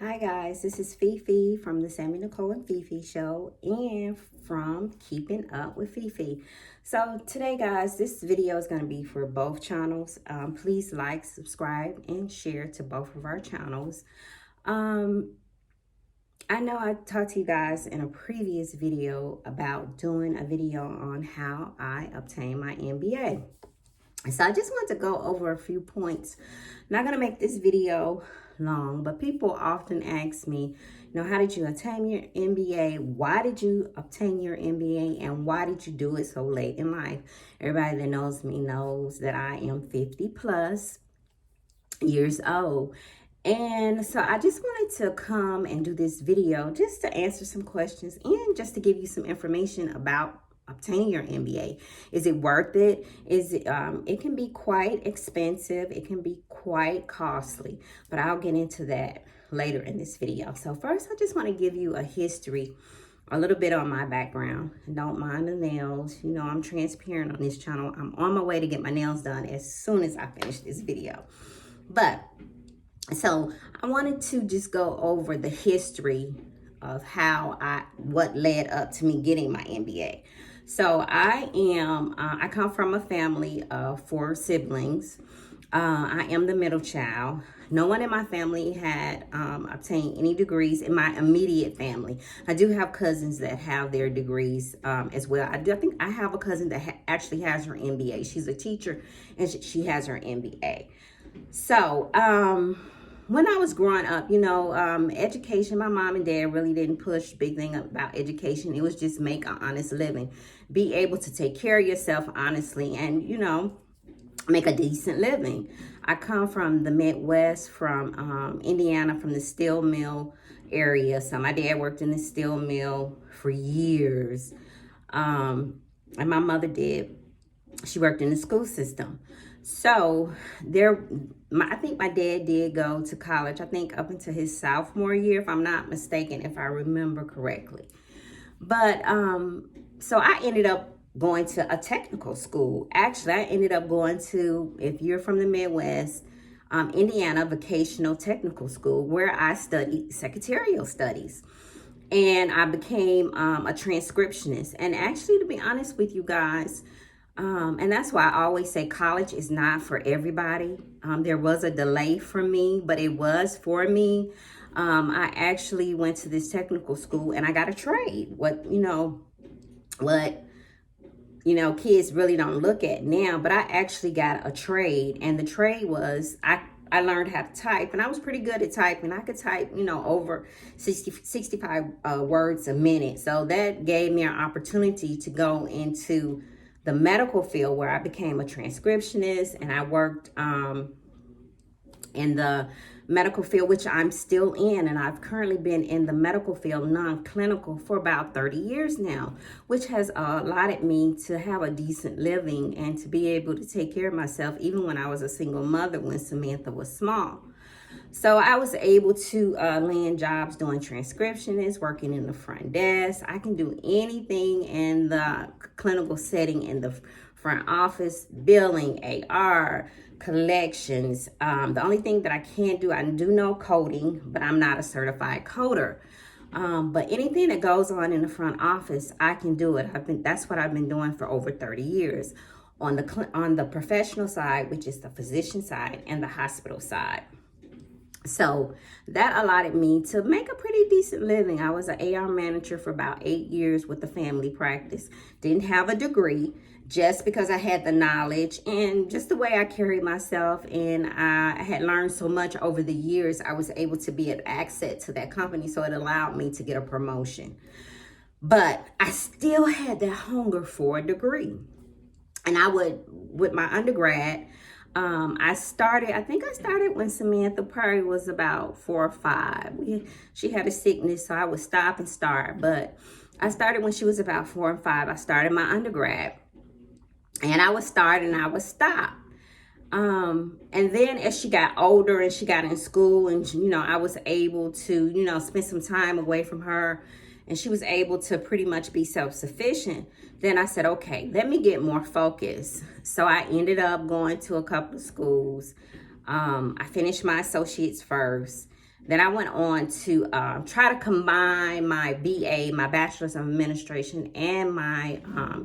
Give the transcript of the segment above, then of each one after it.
Hi guys, this is Fifi from the Sammy Nicole and Fifi show and from Keeping Up with Fifi. So today guys, this video is going to be for both channels. Please like, subscribe, and share to both of our channels. I know I talked to you guys in a previous video about doing a video on how I obtained my MBA. So I just want to go over a few points. I'm not going to make this video long, but people often ask me, how did you obtain your MBA? Why did you obtain your MBA? And why did you do it so late in life? Everybody that knows me knows that I am 50 plus years old. And so I just wanted to come and do this video just to answer some questions and just to give you some information about obtaining your MBA. Is it worth it? It can be quite expensive. It can be quite costly, but I'll get into that later in this video. So first, I just want to give you a history, a little bit on my background. Don't mind the nails. I'm transparent on this channel. I'm on my way to get my nails done as soon as I finish this video. So I wanted to just go over the history of what led up to me getting my MBA. So I come from a family of 4 siblings. I am the middle child. No one in my family had obtained any degrees in my immediate family. I do have cousins that have their degrees as well. I think I have a cousin that actually has her MBA. She's a teacher and she has her MBA. So, when I was growing up, education, my mom and dad really didn't push big thing about education. It was just make an honest living, be able to take care of yourself honestly, and, make a decent living. I come from the Midwest, from Indiana, from the steel mill area. So my dad worked in the steel mill for years. And my mother did. She worked in the school system. So I think my dad did go to college, I think up until his sophomore year, if I'm not mistaken, if I remember correctly. But so I ended up going to a technical school. Actually, I ended up going to, if you're from the Midwest, Indiana Vocational Technical School, where I studied secretarial studies. And I became a transcriptionist. And actually, to be honest with you guys, and that's why I always say college is not for everybody. There was a delay for me, but it was for me. I actually went to this technical school and I got a trade. What kids really don't look at now, but I actually got a trade, and the trade was I learned how to type, and I was pretty good at typing. I could type, over 65 words a minute. So that gave me an opportunity to go into the medical field, where I became a transcriptionist, and I worked in the medical field, which I'm still in, and I've currently been in the medical field, non-clinical, for about 30 years now, which has allotted me to have a decent living and to be able to take care of myself, even when I was a single mother when Samantha was small. So I was able to land jobs doing transcriptionists, working in the front desk. I can do anything in the clinical setting, in the front office, billing, AR, collections. The only thing that I can't do, I do know coding, but I'm not a certified coder. But anything that goes on in the front office, I can do it. That's what I've been doing for over 30 years on the professional side, which is the physician side, and the hospital side. So that allotted me to make a pretty decent living. I was an AR manager for about 8 years with the family practice. Didn't have a degree, just because I had the knowledge and just the way I carried myself. And I had learned so much over the years, I was able to be an asset to that company. So it allowed me to get a promotion. But I still had that hunger for a degree. And I would, with my undergrad, I think I started when Samantha probably was about 4 or 5. She had a sickness, so I would stop and start. But I started when she was about 4 and 5. I started my undergrad. And I would start and I would stop. And then as she got older and she got in school, and, I was able to, spend some time away from her, and she was able to pretty much be self-sufficient, then I said, okay, let me get more focused. So I ended up going to a couple of schools. I finished my associates first. Then I went on to try to combine my BA, my Bachelor's of Administration, and my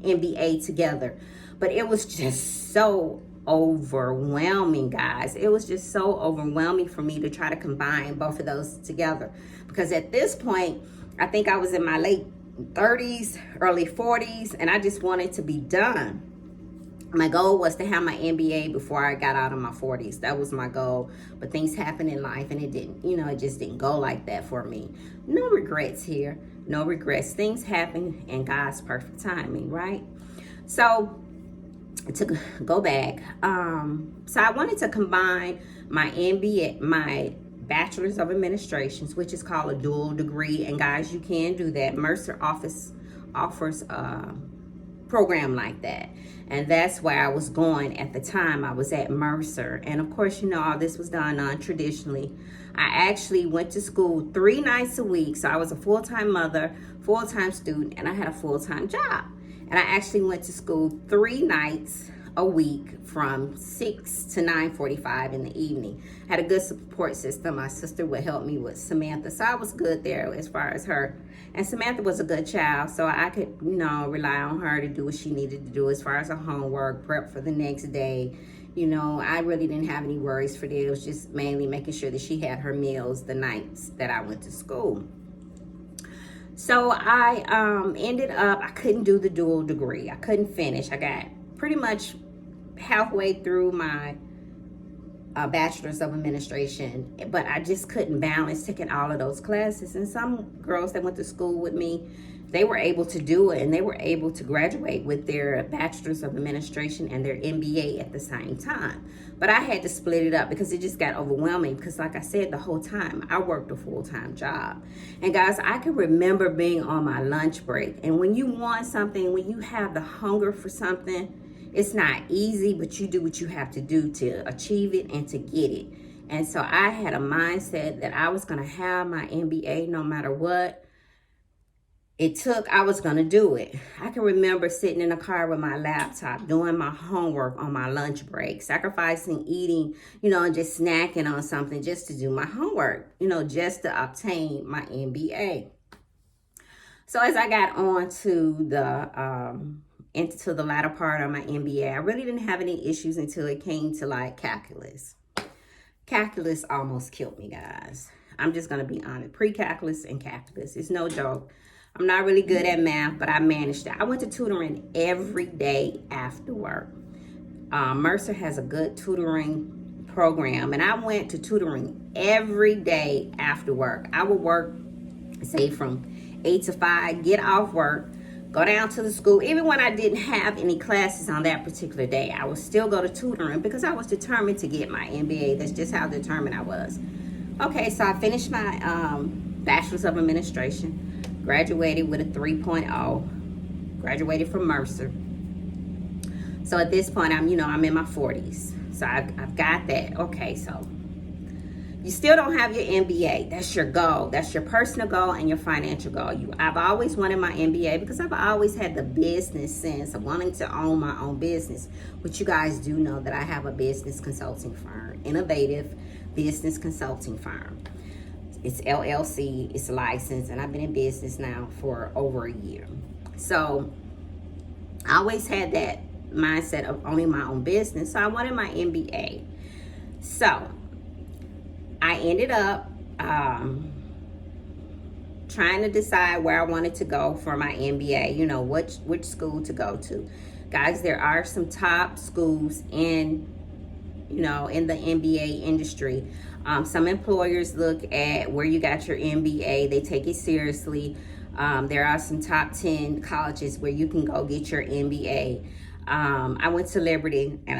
MBA together. But it was just so overwhelming, guys. It was just so overwhelming for me to try to combine both of those together. Because at this point, I think I was in my late 30s, early 40s, and I just wanted to be done. My goal was to have my MBA before I got out of my 40s. That was my goal. But things happened in life and it didn't, it just didn't go like that for me. No regrets here. No regrets. Things happen in God's perfect timing, right? So to go back, so I wanted to combine my MBA, my Bachelor's of Administrations, which is called a dual degree. And guys, you can do that. Mercer offers program like that, and that's where I was going at the time. I was at Mercer, and of course, all this was done non-traditionally. I actually went to school 3 nights a week, so I was a full-time mother, full-time student, and I had a full-time job. And I actually went to school 3 nights a week from 6 to 9:45 in the evening. I had a good support system. My sister would help me with Samantha, so I was good there as far as her. And Samantha was a good child, so I could, rely on her to do what she needed to do as far as her homework, prep for the next day. I really didn't have any worries for that. It was just mainly making sure that she had her meals the nights that I went to school. So I ended up, I couldn't do the dual degree. I couldn't finish. I got pretty much halfway through my Bachelor's of Administration, but I just couldn't balance taking all of those classes. And some girls that went to school with me, they were able to do it, and they were able to graduate with their Bachelor's of Administration and their MBA at the same time. But I had to split it up because it just got overwhelming, because like I said, the whole time I worked a full-time job. And guys, I can remember being on my lunch break, and when you want something, when you have the hunger for something, it's not easy, but you do what you have to do to achieve it and to get it. And so I had a mindset that I was going to have my MBA no matter what it took. I was going to do it. I can remember sitting in the car with my laptop, doing my homework on my lunch break, sacrificing eating, and just snacking on something just to do my homework, just to obtain my MBA. So as I got on to into the latter part of my MBA, I really didn't have any issues until it came to like calculus. Calculus almost killed me, guys. I'm just going to be honest. Pre-calculus and calculus. It's no joke. I'm not really good at math, but I managed it. I went to tutoring every day after work. Mercer has a good tutoring program, and I went to tutoring every day after work. I would work, say, from 8 to 5, get off work, go down to the school. Even when I didn't have any classes on that particular day, I would still go to tutoring because I was determined to get my MBA. That's just how determined I was. Okay, so I finished my Bachelor's of Administration, graduated with a 3.0, graduated from Mercer. So at this point, I'm in my 40s. So I've got that. Okay, so you still don't have your MBA. That's your goal. That's your personal goal and your financial goal. I've always wanted my MBA because I've always had the business sense of wanting to own my own business. Which you guys do know that I have a business consulting firm, innovative business consulting firm. It's LLC, it's licensed, and I've been in business now for over a year. So I always had that mindset of owning my own business. So I wanted my MBA. So I ended up trying to decide where I wanted to go for my MBA, which school to go to. Guys, there are some top schools in the MBA industry. Some employers look at where you got your MBA. They take it seriously. There are some top 10 colleges where you can go get your MBA. I went to Liberty, and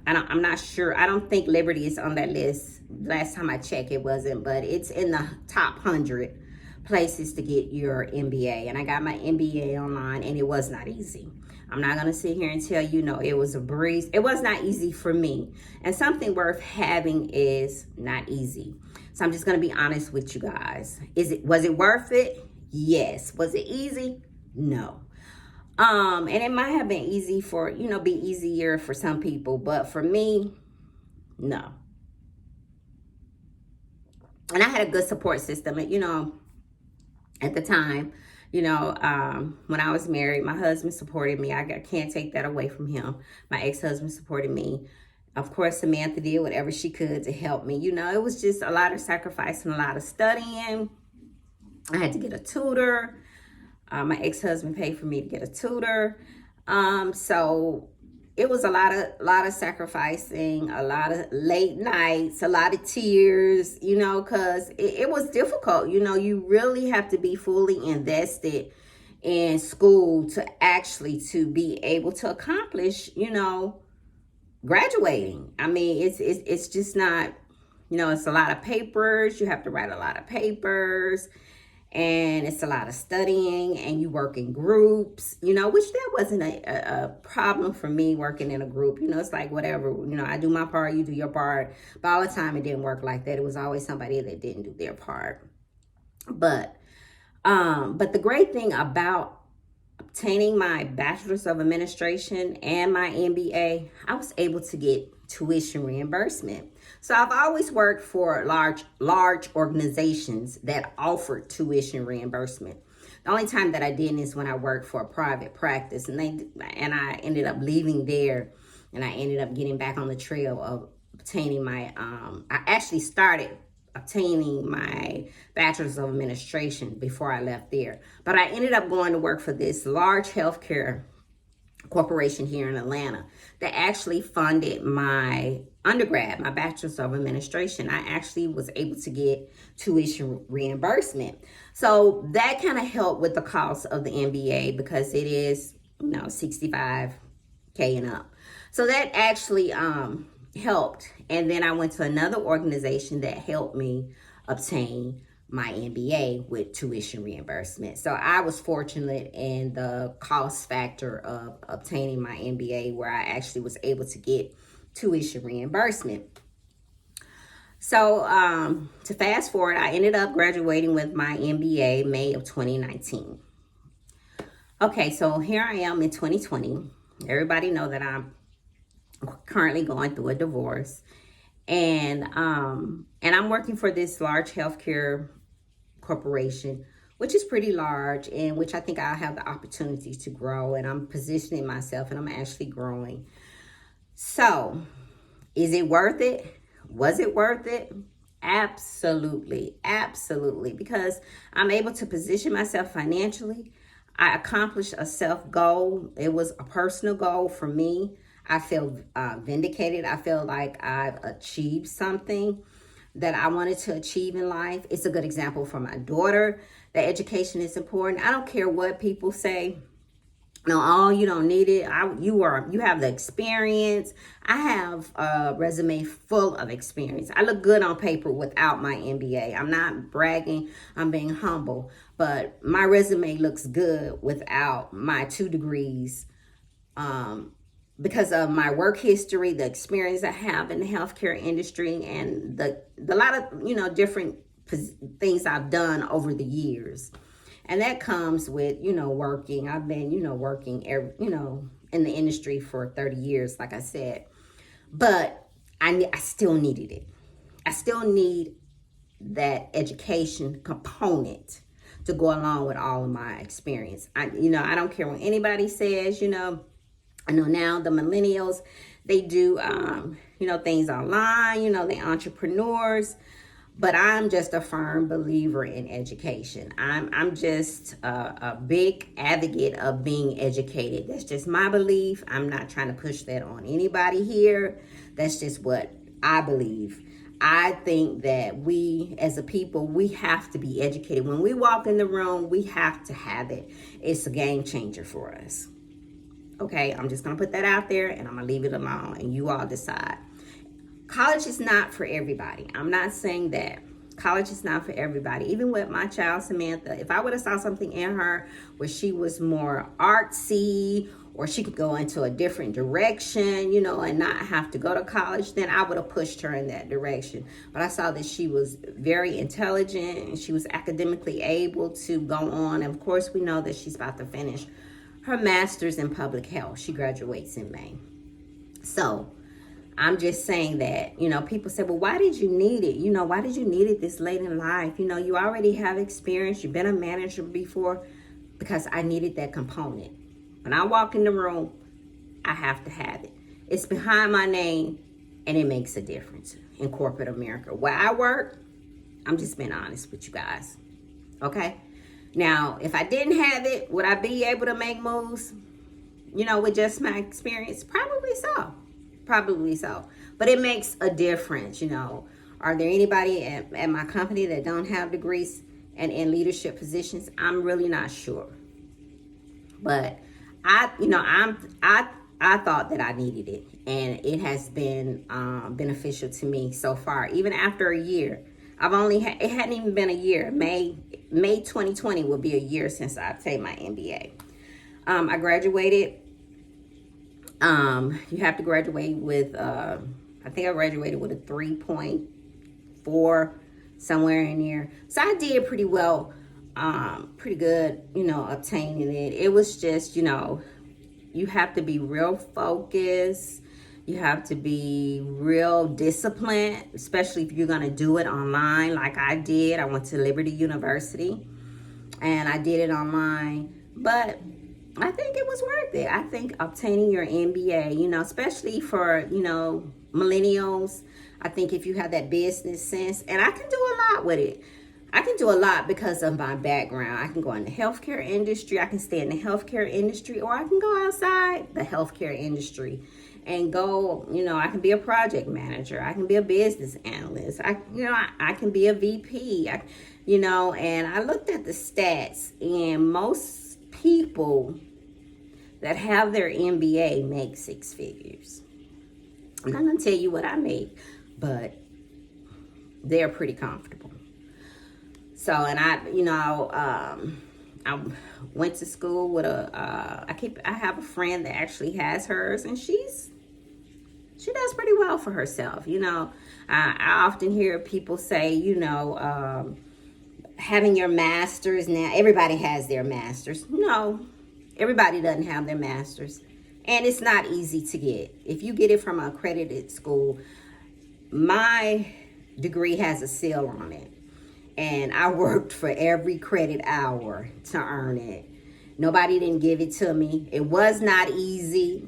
I'm not sure. I don't think Liberty is on that list. Last time I checked, it wasn't, but it's in the top 100 places to get your MBA. And I got my MBA online, and it was not easy. I'm not going to sit here and tell you, it was a breeze. It was not easy for me. And something worth having is not easy. So I'm just going to be honest with you guys. Was it worth it? Yes. Was it easy? No. And it might have been easy be easier for some people, but for me, no. And I had a good support system. And, at the time, when I was married, my husband supported me. I can't take that away from him. My ex-husband supported me. Of course, Samantha did whatever she could to help me. It was just a lot of sacrifice and a lot of studying. I had to get a tutor. My ex-husband paid for me to get a tutor. So it was a lot of sacrificing, a lot of late nights, a lot of tears, because it was difficult. You really have to be fully invested in school to be able to accomplish, graduating. I mean, it's just not, it's a lot of papers. You have to write a lot of papers. And it's a lot of studying, and you work in groups, which that wasn't a problem for me working in a group. It's like whatever, I do my part, you do your part. But all the time it didn't work like that. It was always somebody that didn't do their part. But the great thing about obtaining my bachelor's of administration and my MBA, I was able to get tuition reimbursement. So I've always worked for large organizations that offered tuition reimbursement. The only time that I didn't is when I worked for a private practice, and I ended up leaving there, and I ended up getting back on the trail of obtaining my I actually started obtaining my bachelor's of administration before I left there. But I ended up going to work for this large healthcare corporation here in Atlanta that actually funded my undergrad, my bachelor's of administration. I actually was able to get tuition reimbursement. So that kind of helped with the cost of the MBA, because it is, $65K and up. So that actually helped. And then I went to another organization that helped me obtain my MBA with tuition reimbursement. So I was fortunate in the cost factor of obtaining my MBA, where I actually was able to get tuition reimbursement. So to fast forward, I ended up graduating with my MBA May of 2019. Okay, so here I am in 2020. Everybody know that I'm currently going through a divorce, and I'm working for this large healthcare corporation, which is pretty large, and which I think I'll have the opportunity to grow, and I'm positioning myself, and I'm actually growing. So is it worth it? Was it worth it? Absolutely, because I'm able to position myself financially. I accomplished a self goal. It was a personal goal for me. I feel vindicated. I feel like I've achieved something that I wanted to achieve in life. It's a good example for my daughter that education is important. I don't care what people say. No, oh, you don't need it. You have the experience. I have a resume full of experience. I look good on paper without my MBA. I'm not bragging. I'm being humble. But my resume looks good without my 2 degrees. Because of my work history, the experience I have in the healthcare industry, and the lot of, different things I've done over the years. And that comes with, working. I've been, working, in the industry for 30 years, like I said. But I still needed it. I still need that education component to go along with all of my experience. I don't care what anybody says, I know now the millennials, they do, things online, they entrepreneurs, but I'm just a firm believer in education. I'm just a big advocate of being educated. That's just my belief. I'm not trying to push that on anybody here. That's just what I believe. I think that we as a people, we have to be educated. When we walk in the room, we have to have it. It's a game changer for us. Okay, I'm just going to put that out there, and I'm going to leave it alone, and you all decide. College is not for everybody. I'm not saying that. College is not for everybody. Even with my child, Samantha, if I would have saw something in her where she was more artsy, or she could go into a different direction, and not have to go to college, then I would have pushed her in that direction. But I saw that she was very intelligent, and she was academically able to go on. And of course, we know that she's about to finish her master's in public health. She graduates in May. So I'm just saying that, you know, people say, well, why did you need it? You know, why did you need it this late in life? You know, you already have experience. You've been a manager before. Because I needed that component. When I walk in the room, I have to have it. It's behind my name, and it makes a difference in corporate America. Where I work, I'm just being honest with you guys. Okay? Now, if I didn't have it, would I be able to make moves? You know, with just my experience? Probably so. Probably so. But it makes a difference, you know. Are there anybody at my company that don't have degrees and in leadership positions? I'm really not sure. But I thought that I needed it, and it has been beneficial to me so far. Even after a year, it hadn't even been a year. May 2020 will be a year since I obtained my MBA. I graduated. You have to graduate with, I think I graduated with a 3.4, somewhere in there. So I did pretty well, pretty good, you know, obtaining it. It was just, you know, you have to be real focused. You have to be real disciplined, especially if you're going to do it online like I did. I went to Liberty University and I did it online. But I think it was worth it. I think obtaining your MBA, you know, especially for, you know, millennials, I think if you have that business sense, and I can do a lot with it. I can do a lot because of my background. I can go in the healthcare industry. I can stay in the healthcare industry, or I can go outside the healthcare industry and go, you know, I can be a project manager. I can be a business analyst. I can be a VP, you know, and I looked at the stats, and most people that have their MBA make 6 figures. I'm not going to tell you what I make, but they're pretty comfortable. So, and I went to school with I have a friend that actually has hers, and she does pretty well for herself. You know, I often hear people say, you know, having your master's now, everybody has their master's. No, everybody doesn't have their master's. And it's not easy to get. If you get it from an accredited school, my degree has a seal on it. And I worked for every credit hour to earn it. Nobody didn't give it to me. It was not easy.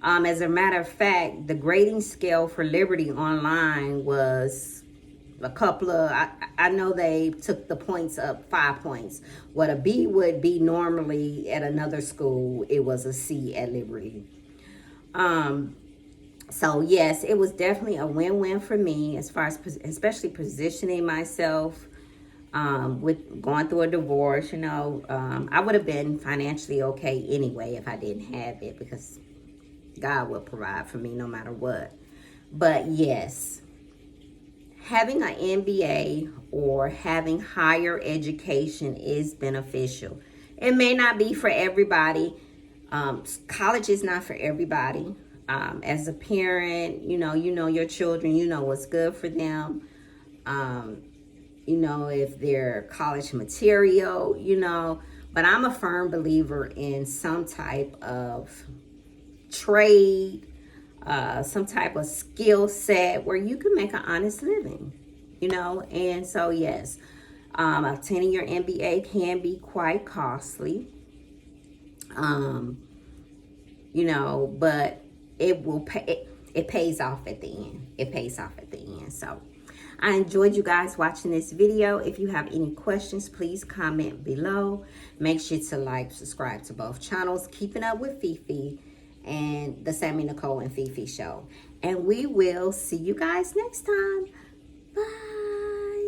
As a matter of fact, the grading scale for Liberty Online was a couple of, I know they took the points up 5 points. What a B would be normally at another school, it was a C at Liberty. So yes, it was definitely a win-win for me as far as especially positioning myself with going through a divorce. You know, I would have been financially okay anyway if I didn't have it, because God will provide for me no matter what. But yes, having an MBA or having higher education is beneficial. It may not be for everybody. College is not for everybody. As a parent, you know your children, you know what's good for them. You know, if they're college material, you know, but I'm a firm believer in some type of trade, some type of skill set where you can make an honest living, you know. And so yes, obtaining your MBA can be quite costly, you know, but it will pay. It pays off at the end. It pays off at the end. So I enjoyed you guys watching this video. If you have any questions, please comment below. Make sure to like, subscribe to both channels, Keeping Up with Fifi and the Sammy Nicole and Fifi Show. And we will see you guys next time.